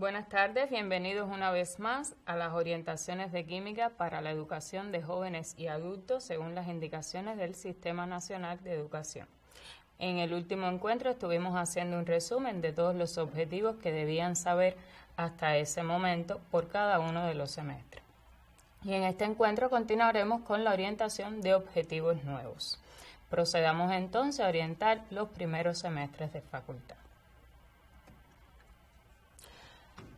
Buenas tardes, bienvenidos una vez más a las orientaciones de química para la educación de jóvenes y adultos según las indicaciones del Sistema Nacional de Educación. En el último encuentro estuvimos haciendo un resumen de todos los objetivos que debían saber hasta ese momento por cada uno de los semestres. Y en este encuentro continuaremos con la orientación de objetivos nuevos. Procedamos entonces a orientar los primeros semestres de facultad.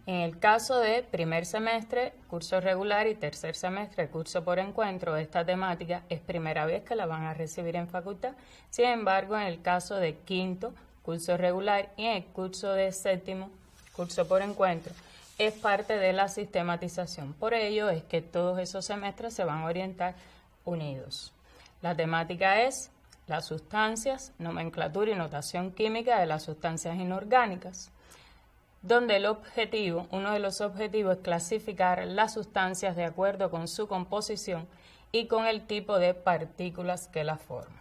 En el caso de primer semestre, curso regular y tercer semestre, curso por encuentro, esta temática es primera vez que la van a recibir en facultad. Sin embargo, en el caso de quinto, curso regular y en el curso de séptimo, curso por encuentro, es parte de la sistematización. Por ello es que todos esos semestres se van a orientar unidos. La temática es las sustancias, nomenclatura y notación química de las sustancias inorgánicas, donde uno de los objetivos es clasificar las sustancias de acuerdo con su composición y con el tipo de partículas que las forman.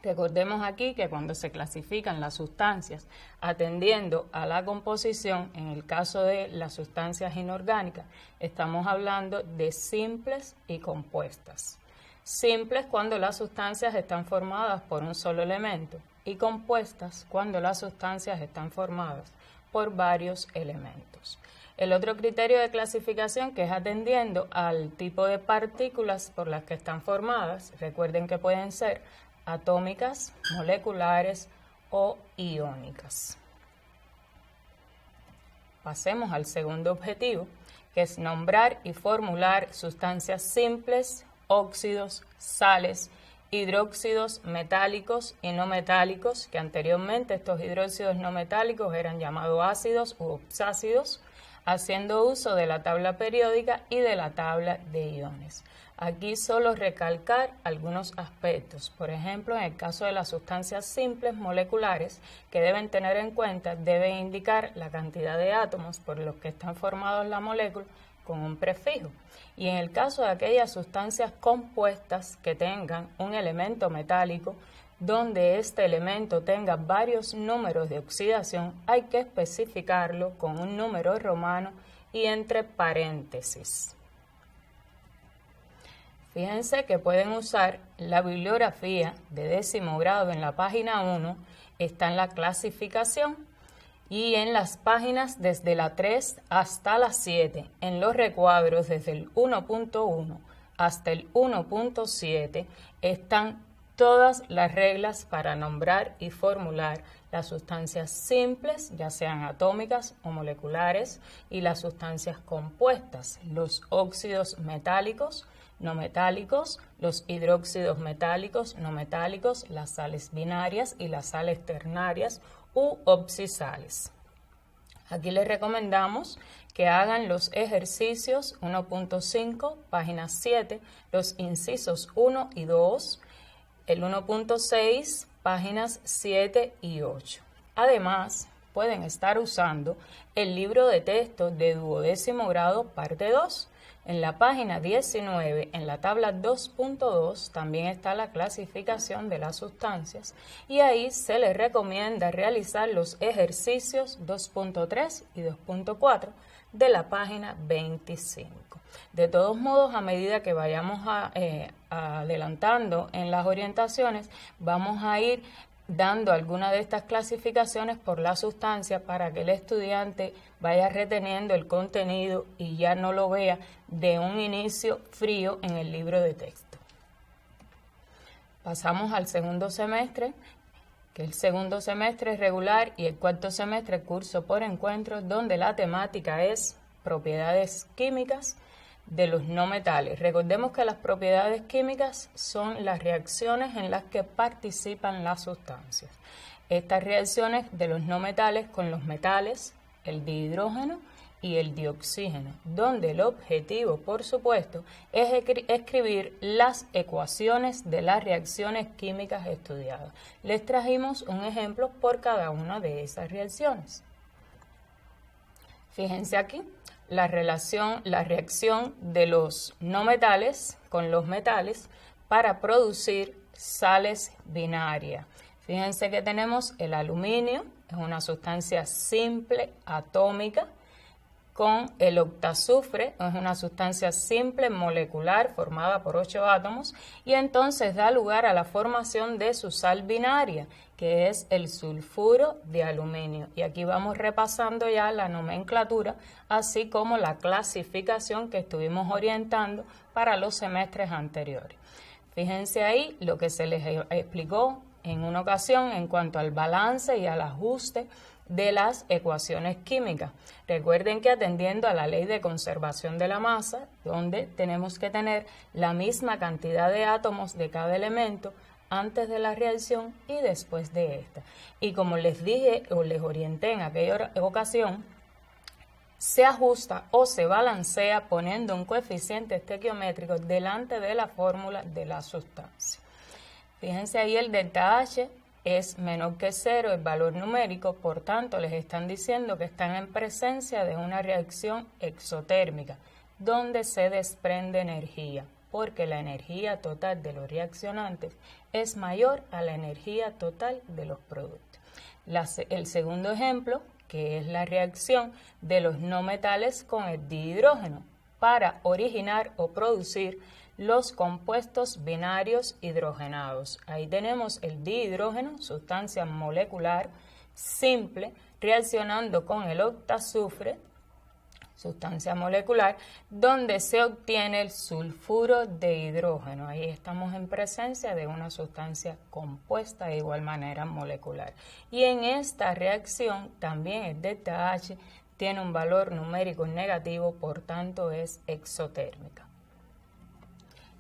Recordemos aquí que cuando se clasifican las sustancias atendiendo a la composición, en el caso de las sustancias inorgánicas, estamos hablando de simples y compuestas. Simples cuando las sustancias están formadas por un solo elemento y compuestas cuando las sustancias están formadas por varios elementos. El otro criterio de clasificación, que es atendiendo al tipo de partículas por las que están formadas, recuerden que pueden ser atómicas, moleculares o iónicas. Pasemos al segundo objetivo, que es nombrar y formular sustancias simples, óxidos, sales, hidróxidos metálicos y no metálicos, que anteriormente estos hidróxidos no metálicos eran llamados ácidos u oxácidos, haciendo uso de la tabla periódica y de la tabla de iones. Aquí solo recalcar algunos aspectos. Por ejemplo, en el caso de las sustancias simples moleculares, que deben tener en cuenta, deben indicar la cantidad de átomos por los que están formados la molécula con un prefijo. Y en el caso de aquellas sustancias compuestas que tengan un elemento metálico, donde este elemento tenga varios números de oxidación, hay que especificarlo con un número romano y entre paréntesis. Fíjense que pueden usar la bibliografía de 10º grado en la página 1, está en la clasificación, y en las páginas desde la 3 hasta la 7, en los recuadros desde el 1.1 hasta el 1.7, están todas las reglas para nombrar y formular las sustancias simples, ya sean atómicas o moleculares, y las sustancias compuestas, los óxidos metálicos, no metálicos, los hidróxidos metálicos, no metálicos, las sales binarias y las sales ternarias u oxisales. Aquí les recomendamos que hagan los ejercicios 1.5, página 7, los incisos 1 y 2, el 1.6, páginas 7 y 8. Además, pueden estar usando el libro de texto de 12º grado, parte 2. En la página 19, en la tabla 2.2, también está la clasificación de las sustancias y ahí se les recomienda realizar los ejercicios 2.3 y 2.4 de la página 25. De todos modos, a medida que vayamos adelantando en las orientaciones, vamos a ir dando alguna de estas clasificaciones por la sustancia para que el estudiante vaya reteniendo el contenido y ya no lo vea de un inicio frío en el libro de texto. Pasamos al segundo semestre, que el segundo semestre es regular y el cuarto semestre curso por encuentro, donde la temática es propiedades químicas de los no metales. Recordemos que las propiedades químicas son las reacciones en las que participan las sustancias. Estas reacciones de los no metales con los metales, el dihidrógeno y el dioxígeno, donde el objetivo, por supuesto, es escribir las ecuaciones de las reacciones químicas estudiadas. Les trajimos un ejemplo por cada una de esas reacciones. Fíjense aquí. La reacción de los no metales con los metales para producir sales binarias. Fíjense que tenemos el aluminio, es una sustancia simple atómica, con el octazufre, es una sustancia simple molecular formada por 8 átomos y entonces da lugar a la formación de su sal binaria, que es el sulfuro de aluminio. Y aquí vamos repasando ya la nomenclatura, así como la clasificación que estuvimos orientando para los semestres anteriores. Fíjense ahí lo que se les explicó en una ocasión en cuanto al balance y al ajuste de las ecuaciones químicas. Recuerden que atendiendo a la ley de conservación de la masa, donde tenemos que tener la misma cantidad de átomos de cada elemento antes de la reacción y después de esta. Y como les dije o les orienté en aquella ocasión, se ajusta o se balancea poniendo un coeficiente estequiométrico delante de la fórmula de la sustancia. Fíjense ahí el delta H es menor que 0, el valor numérico, por tanto les están diciendo que están en presencia de una reacción exotérmica, donde se desprende energía, porque la energía total de los reaccionantes es mayor a la energía total de los productos. El segundo ejemplo, que es la reacción de los no metales con el dihidrógeno, para originar o producir los compuestos binarios hidrogenados. Ahí tenemos el dihidrógeno, sustancia molecular simple, reaccionando con el octazufre, sustancia molecular, donde se obtiene el sulfuro de hidrógeno. Ahí estamos en presencia de una sustancia compuesta de igual manera molecular. Y en esta reacción también el delta H tiene un valor numérico negativo, por tanto es exotérmica.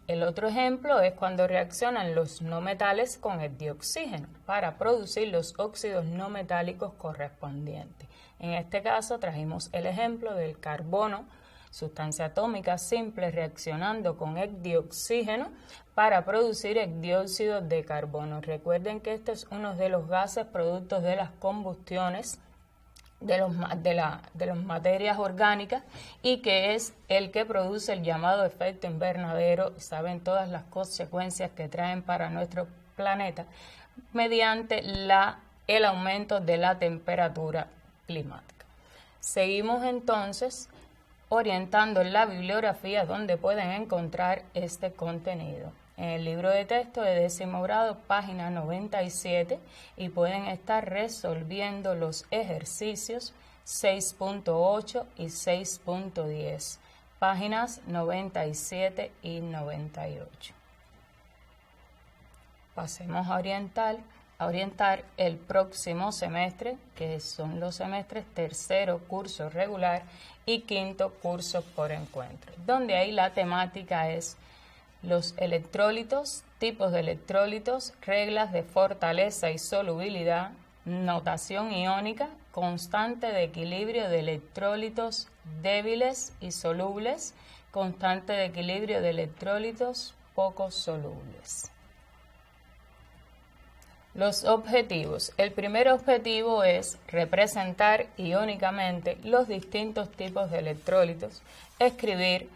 El otro ejemplo es cuando reaccionan los no metales con el dioxígeno para producir los óxidos no metálicos correspondientes. En este caso trajimos el ejemplo del carbono, sustancia atómica simple reaccionando con el dioxígeno para producir el dióxido de carbono. Recuerden que este es uno de los gases productos de las combustiones de las materias orgánicas y que es el que produce el llamado efecto invernadero. Saben todas las consecuencias que traen para nuestro planeta mediante el aumento de la temperatura climática. Seguimos entonces orientando en la bibliografía donde pueden encontrar este contenido. En el libro de texto de 10º grado, página 97, y pueden estar resolviendo los ejercicios 6.8 y 6.10, páginas 97 y 98. Pasemos a orientar el próximo semestre, que son los semestres tercero curso regular y quinto curso por encuentro, donde ahí la temática es los electrolitos, tipos de electrolitos, reglas de fortaleza y solubilidad, notación iónica, constante de equilibrio de electrolitos débiles y solubles, constante de equilibrio de electrolitos poco solubles. Los objetivos. El primer objetivo es representar iónicamente los distintos tipos de electrolitos, escribir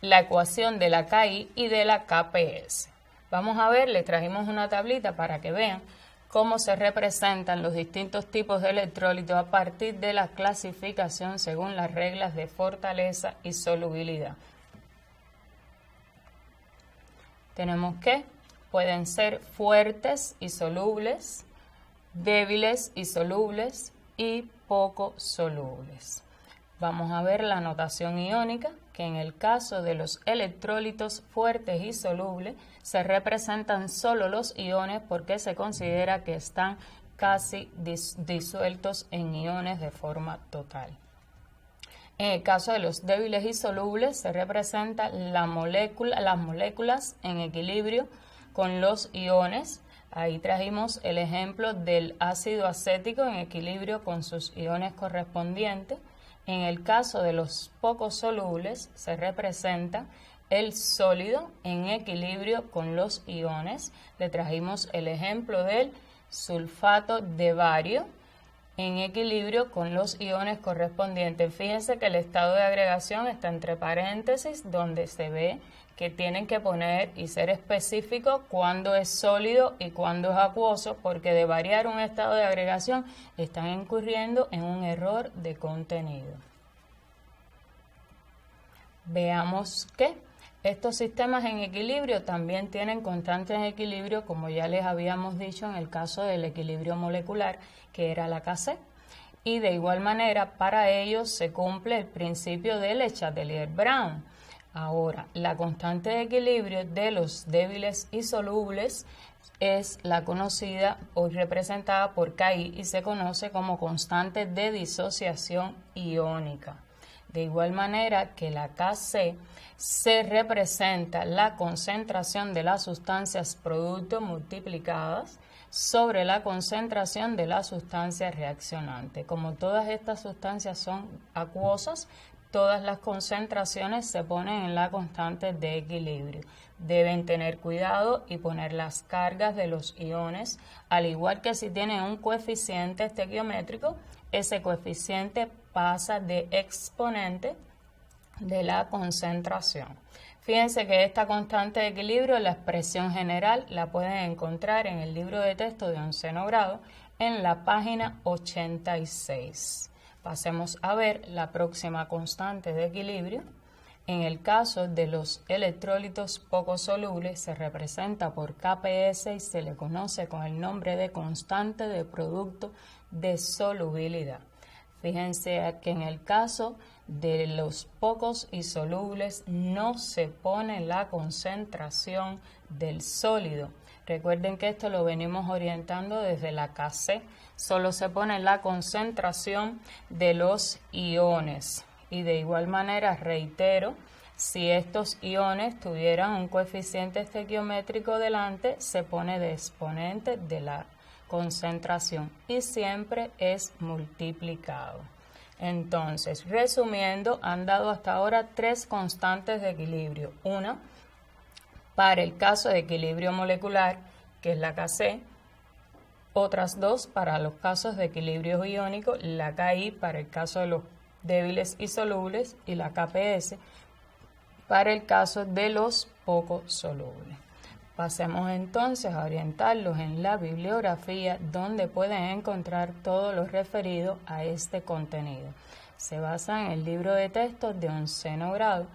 la ecuación de la KI y de la KPS. Vamos a ver, les trajimos una tablita para que vean cómo se representan los distintos tipos de electrolitos a partir de la clasificación según las reglas de fortaleza y solubilidad. Tenemos que pueden ser fuertes y solubles, débiles y solubles y poco solubles. Vamos a ver la notación iónica, que en el caso de los electrolitos fuertes y solubles se representan solo los iones porque se considera que están casi disueltos en iones de forma total. En el caso de los débiles y solubles se representan las moléculas en equilibrio con los iones. Ahí trajimos el ejemplo del ácido acético en equilibrio con sus iones correspondientes. En el caso de los poco solubles se representa el sólido en equilibrio con los iones. Le trajimos el ejemplo del sulfato de bario en equilibrio con los iones correspondientes. Fíjense que el estado de agregación está entre paréntesis, donde se ve que tienen que poner y ser específico cuándo es sólido y cuándo es acuoso, porque de variar un estado de agregación están incurriendo en un error de contenido. Veamos que estos sistemas en equilibrio también tienen constantes en equilibrio, como ya les habíamos dicho en el caso del equilibrio molecular, que era la Kc. Y de igual manera, para ellos se cumple el principio de Le Chatelier-Brown. Ahora, la constante de equilibrio de los débiles y solubles es la conocida o representada por Ki y se conoce como constante de disociación iónica. De igual manera que la Kc se representa la concentración de las sustancias producto multiplicadas sobre la concentración de la sustancia reaccionante. Como todas estas sustancias son acuosas, todas las concentraciones se ponen en la constante de equilibrio. Deben tener cuidado y poner las cargas de los iones, al igual que si tienen un coeficiente estequiométrico, ese coeficiente pasa de exponente de la concentración. Fíjense que esta constante de equilibrio, la expresión general, la pueden encontrar en el libro de texto de 11º grado en la página 86. Pasemos a ver la próxima constante de equilibrio. En el caso de los electrolitos poco solubles se representa por Kps y se le conoce con el nombre de constante de producto de solubilidad. Fíjense que en el caso de los pocos insolubles no se pone la concentración del sólido. Recuerden que esto lo venimos orientando desde la Kc. Solo se pone la concentración de los iones. Y de igual manera, reitero, si estos iones tuvieran un coeficiente estequiométrico delante, se pone de exponente de la concentración y siempre es multiplicado. Entonces, resumiendo, han dado hasta ahora 3 constantes de equilibrio. Una para el caso de equilibrio molecular, que es la Kc. Otras 2 para los casos de equilibrio iónico, la Ki para el caso de los débiles y solubles y la Kps para el caso de los poco solubles. Pasemos entonces a orientarlos en la bibliografía donde pueden encontrar todo lo referido a este contenido. Se basa en el libro de textos de 11º grado,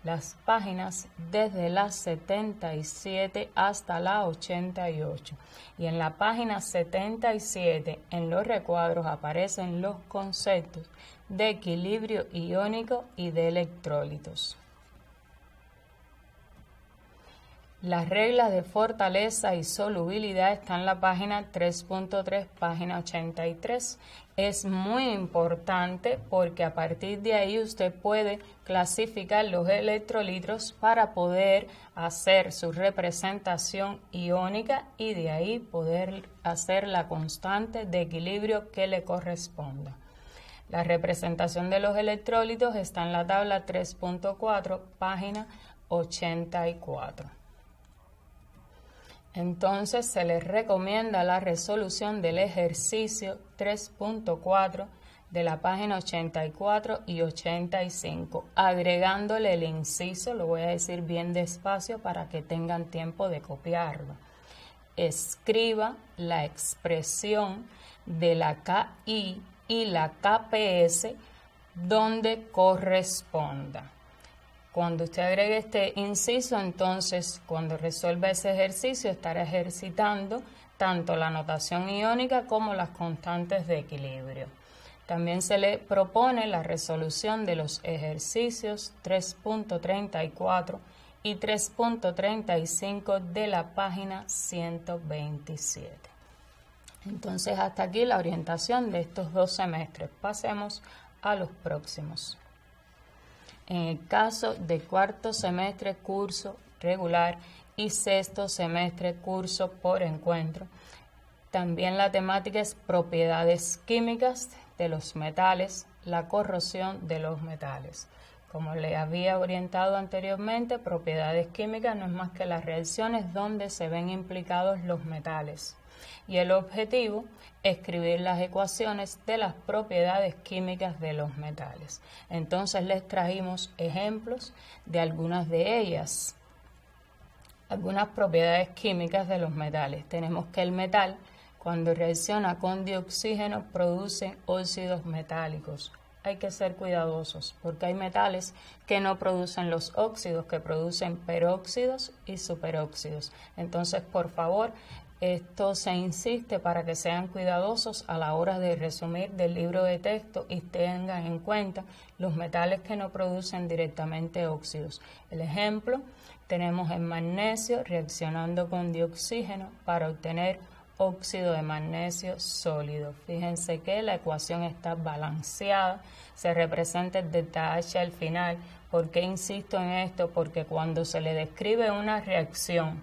las páginas desde la 77 hasta la 88. Y en la página 77, en los recuadros, aparecen los conceptos de equilibrio iónico y de electrólitos. Las reglas de fortaleza y solubilidad están en la página 3.3, página 83. Es muy importante porque a partir de ahí usted puede clasificar los electrolitos para poder hacer su representación iónica y de ahí poder hacer la constante de equilibrio que le corresponda. La representación de los electrolitos está en la tabla 3.4, página 84. Entonces se les recomienda la resolución del ejercicio 3.4 de la página 84 y 85, agregándole el inciso, lo voy a decir bien despacio para que tengan tiempo de copiarlo. Escriba la expresión de la Ki y la Kps donde corresponda. Cuando usted agregue este inciso, entonces, cuando resuelva ese ejercicio, estará ejercitando tanto la notación iónica como las constantes de equilibrio. También se le propone la resolución de los ejercicios 3.34 y 3.35 de la página 127. Entonces, hasta aquí la orientación de estos 2 semestres. Pasemos a los próximos. En el caso de cuarto semestre curso regular y sexto semestre curso por encuentro, también la temática es propiedades químicas de los metales, la corrosión de los metales. Como le había orientado anteriormente, propiedades químicas no es más que las reacciones donde se ven implicados los metales. Y el objetivo es escribir las ecuaciones de las propiedades químicas de los metales. Entonces les trajimos ejemplos de algunas de ellas. Algunas propiedades químicas de los metales. Tenemos que el metal, cuando reacciona con dioxígeno, produce óxidos metálicos hay que ser cuidadosos porque hay metales que no producen los óxidos, que producen peróxidos y superóxidos. Entonces, por favor, esto se insiste para que sean cuidadosos a la hora de resumir del libro de texto y tengan en cuenta los metales que no producen directamente óxidos. El ejemplo, tenemos el magnesio reaccionando con dioxígeno para obtener óxido de magnesio sólido. Fíjense que la ecuación está balanceada, se representa el delta H al final. ¿Por qué insisto en esto? Porque cuando se le describe una reacción,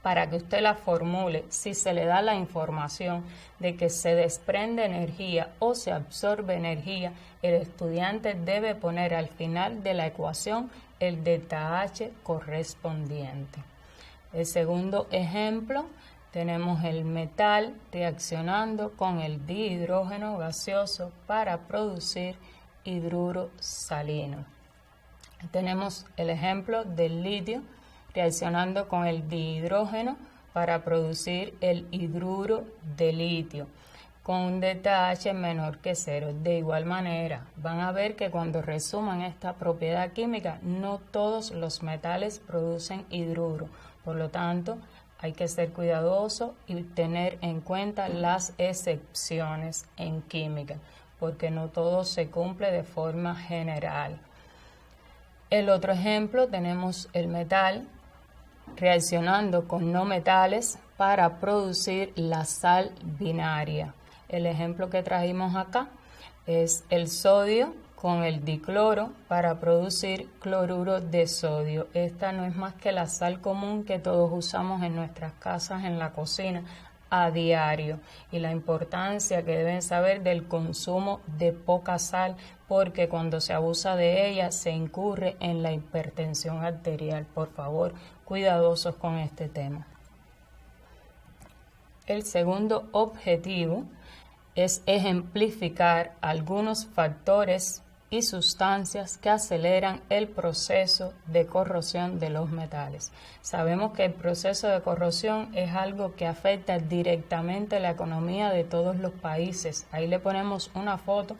para que usted la formule, si se le da la información de que se desprende energía o se absorbe energía, el estudiante debe poner al final de la ecuación el delta H correspondiente. El segundo ejemplo, tenemos el metal reaccionando con el dihidrógeno gaseoso para producir hidruro salino. Tenemos el ejemplo del litio reaccionando con el dihidrógeno para producir el hidruro de litio con un delta H menor que 0. De igual manera, van a ver que cuando resuman esta propiedad química, no todos los metales producen hidruro. Por lo tanto, hay que ser cuidadoso y tener en cuenta las excepciones en química, porque no todo se cumple de forma general. El otro ejemplo, tenemos el metal reaccionando con no metales para producir la sal binaria. El ejemplo que trajimos acá es el sodio con el dicloro para producir cloruro de sodio. Esta no es más que la sal común que todos usamos en nuestras casas, en la cocina, a diario. Y la importancia que deben saber del consumo de poca sal, porque cuando se abusa de ella se incurre en la hipertensión arterial. Por favor, cuidadosos con este tema. El segundo objetivo es ejemplificar algunos factores y sustancias que aceleran el proceso de corrosión de los metales. Sabemos que el proceso de corrosión es algo que afecta directamente la economía de todos los países. Ahí le ponemos una foto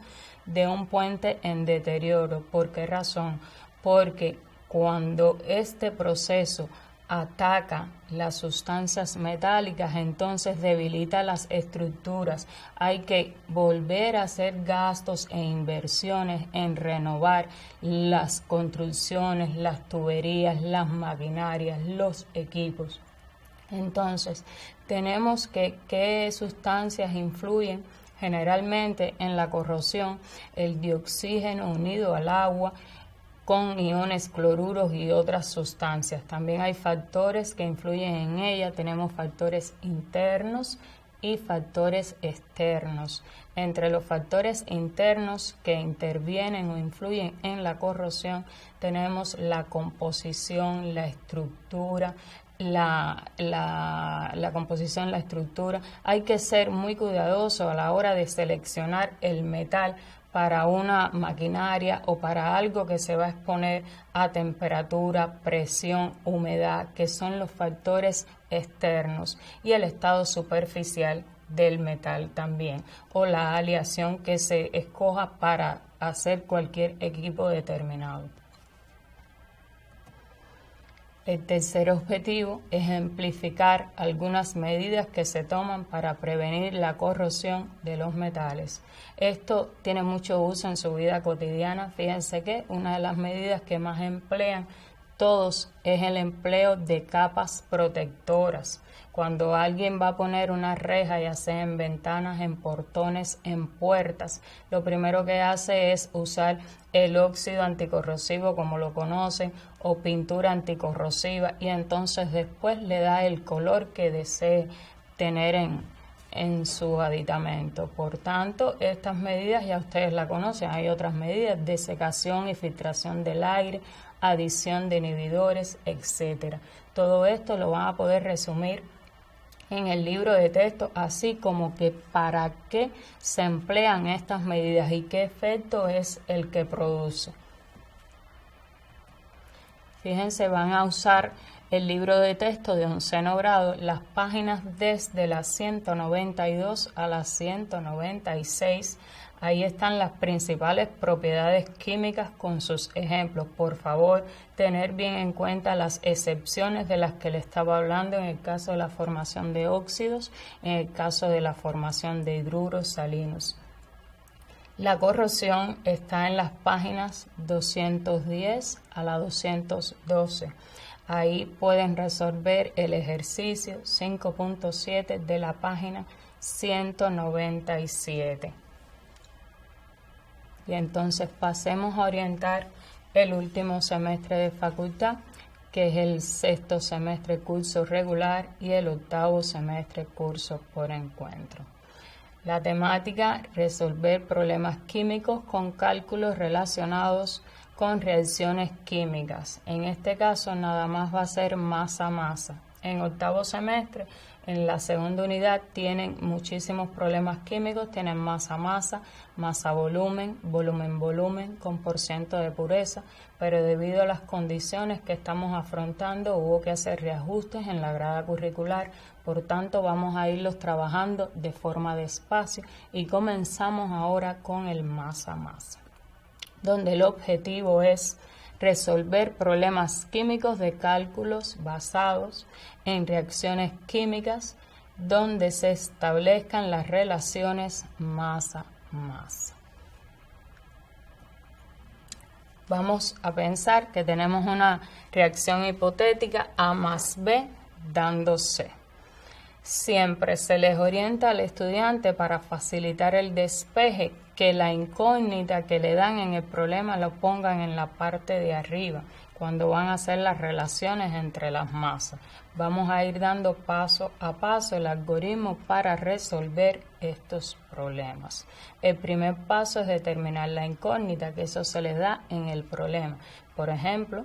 de un puente en deterioro. ¿Por qué razón? Porque cuando este proceso ataca las sustancias metálicas, entonces debilita las estructuras. Hay que volver a hacer gastos e inversiones en renovar las construcciones, las tuberías, las maquinarias, los equipos. Entonces, tenemos qué sustancias influyen generalmente en la corrosión. El dioxígeno unido al agua, con iones, cloruros y otras sustancias. También hay factores que influyen en ella. Tenemos factores internos y factores externos. Entre los factores internos que intervienen o influyen en la corrosión, tenemos la composición, la estructura, la composición, la estructura. Hay que ser muy cuidadoso a la hora de seleccionar el metal para una maquinaria o para algo que se va a exponer a temperatura, presión, humedad, que son los factores externos, y el estado superficial del metal también, o la aleación que se escoja para hacer cualquier equipo determinado. El tercer objetivo es ejemplificar algunas medidas que se toman para prevenir la corrosión de los metales. Esto tiene mucho uso en su vida cotidiana. Fíjense que una de las medidas que más emplean todos es el empleo de capas protectoras. Cuando alguien va a poner una reja, ya sea en ventanas, en portones, en puertas, lo primero que hace es usar el óxido anticorrosivo, como lo conocen, o pintura anticorrosiva, y entonces después le da el color que desee tener en su aditamento. Por tanto, estas medidas ya ustedes la conocen. Hay otras medidas de secación y filtración del aire, adición de inhibidores, etcétera. Todo esto lo van a poder resumir en el libro de texto, así como que para qué se emplean estas medidas y qué efecto es el que produce. Fíjense, van a usar el libro de texto de 11º grado, las páginas desde las 192 a las 196. Ahí están las principales propiedades químicas con sus ejemplos. Por favor, tener bien en cuenta las excepciones de las que le estaba hablando en el caso de la formación de óxidos, en el caso de la formación de hidruros salinos. La corrosión está en las páginas 210 a la 212. Ahí pueden resolver el ejercicio 5.7 de la página 197. Y entonces pasemos a orientar el último semestre de facultad, que es el sexto semestre curso regular y el octavo semestre curso por encuentro. La temática: resolver problemas químicos con cálculos relacionados con reacciones químicas. En este caso nada más va a ser masa-masa. En octavo semestre, en la segunda unidad, tienen muchísimos problemas químicos, tienen masa-masa, masa-volumen, volumen-volumen, con porciento de pureza, pero debido a las condiciones que estamos afrontando hubo que hacer reajustes en la grada curricular, por tanto vamos a irlos trabajando de forma despacio y comenzamos ahora con el masa-masa, donde el objetivo es resolver problemas químicos de cálculos basados en reacciones químicas donde se establezcan las relaciones masa-masa. Vamos a pensar que tenemos una reacción hipotética A más B dando C. Siempre se les orienta al estudiante para facilitar el despeje que la incógnita que le dan en el problema lo pongan en la parte de arriba, cuando van a hacer las relaciones entre las masas. Vamos a ir dando paso a paso el algoritmo para resolver estos problemas. El primer paso es determinar la incógnita, que eso se les da en el problema. Por ejemplo,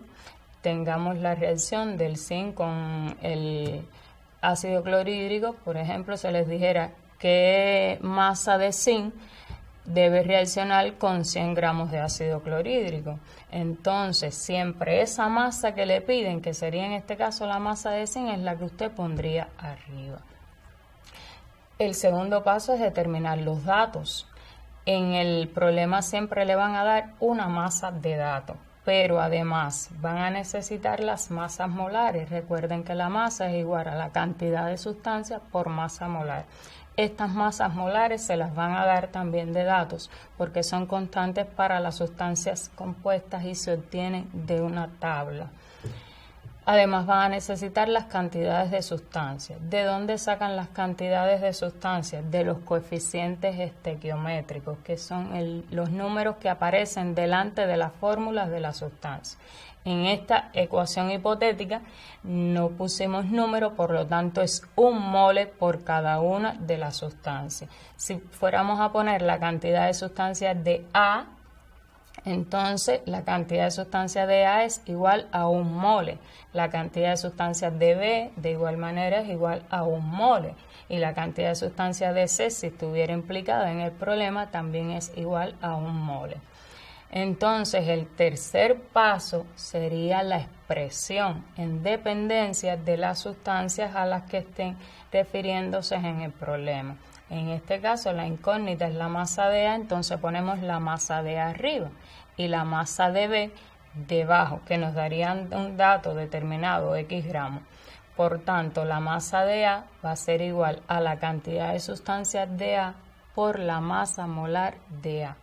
tengamos la reacción del zinc con el ácido clorhídrico. Por ejemplo, se les dijera qué masa de zinc debe reaccionar con 100 gramos de ácido clorhídrico. Entonces, siempre esa masa que le piden, que sería en este caso la masa de zinc, es la que usted pondría arriba. El segundo paso es determinar los datos. En el problema siempre le van a dar una masa de datos, pero además van a necesitar las masas molares. Recuerden que la masa es igual a la cantidad de sustancia por masa molar. Estas masas molares se las van a dar también de datos porque son constantes para las sustancias compuestas y se obtienen de una tabla. Además van a necesitar las cantidades de sustancias. ¿De dónde sacan las cantidades de sustancias? De los coeficientes estequiométricos, que son los números que aparecen delante de las fórmulas de la sustancia. En esta ecuación hipotética no pusimos número, por lo tanto es 1 mole por cada una de las sustancias. Si fuéramos a poner la cantidad de sustancias de A, entonces la cantidad de sustancias de A es igual a 1 mole. La cantidad de sustancias de B de igual manera es igual a 1 mole. Y la cantidad de sustancias de C, si estuviera implicada en el problema, también es igual a 1 mole. Entonces, el tercer paso sería la expresión en dependencia de las sustancias a las que estén refiriéndose en el problema. En este caso, la incógnita es la masa de A, entonces ponemos la masa de A arriba y la masa de B debajo, que nos darían un dato determinado, X gramos. Por tanto, la masa de A va a ser igual a la cantidad de sustancias de A por la masa molar de A.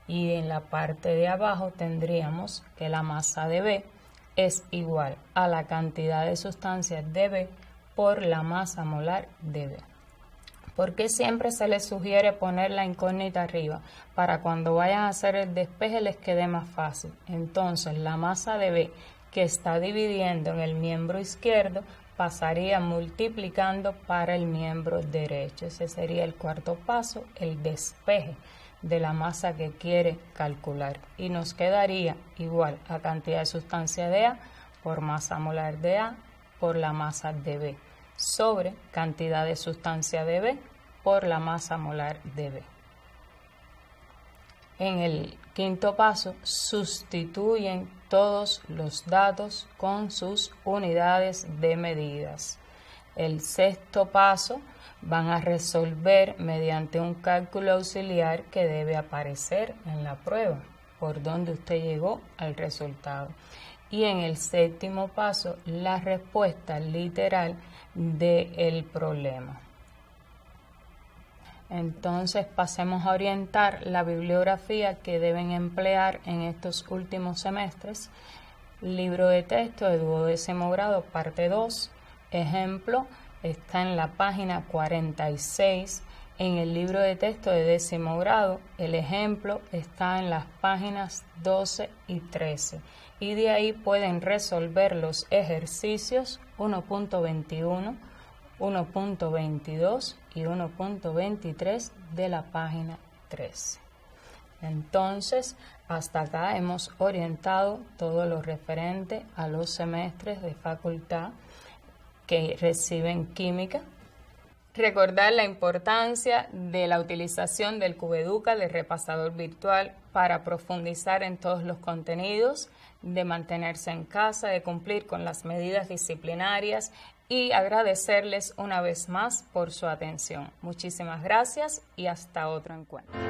Y en la parte de abajo tendríamos que la masa de B es igual a la cantidad de sustancias de B por la masa molar de B. ¿Por qué siempre se les sugiere poner la incógnita arriba? Para cuando vayan a hacer el despeje les quede más fácil. Entonces la masa de B que está dividiendo en el miembro izquierdo pasaría multiplicando para el miembro derecho. Ese sería el cuarto paso, el despeje de la masa que quiere calcular. Y nos quedaría igual a cantidad de sustancia de A por masa molar de A por la masa de B sobre cantidad de sustancia de B por la masa molar de B. En el quinto paso, sustituyen todos los datos con sus unidades de medidas. El sexto paso, van a resolver mediante un cálculo auxiliar que debe aparecer en la prueba, por donde usted llegó al resultado. Y en el séptimo paso, la respuesta literal del problema. Entonces pasemos a orientar la bibliografía que deben emplear en estos últimos semestres. Libro de texto de 12º grado, parte 2. Ejemplo, está en la página 46. En el libro de texto de 10º grado, el ejemplo está en las páginas 12 y 13. Y de ahí pueden resolver los ejercicios 1.21, 1.22 y 1.23 de la página 13. Entonces, hasta acá hemos orientado todo lo referente a los semestres de facultad que reciben química. Recordar la importancia de la utilización del Cubeduca, de repasador virtual, para profundizar en todos los contenidos, de mantenerse en casa, de cumplir con las medidas disciplinarias y agradecerles una vez más por su atención. Muchísimas gracias y hasta otro encuentro.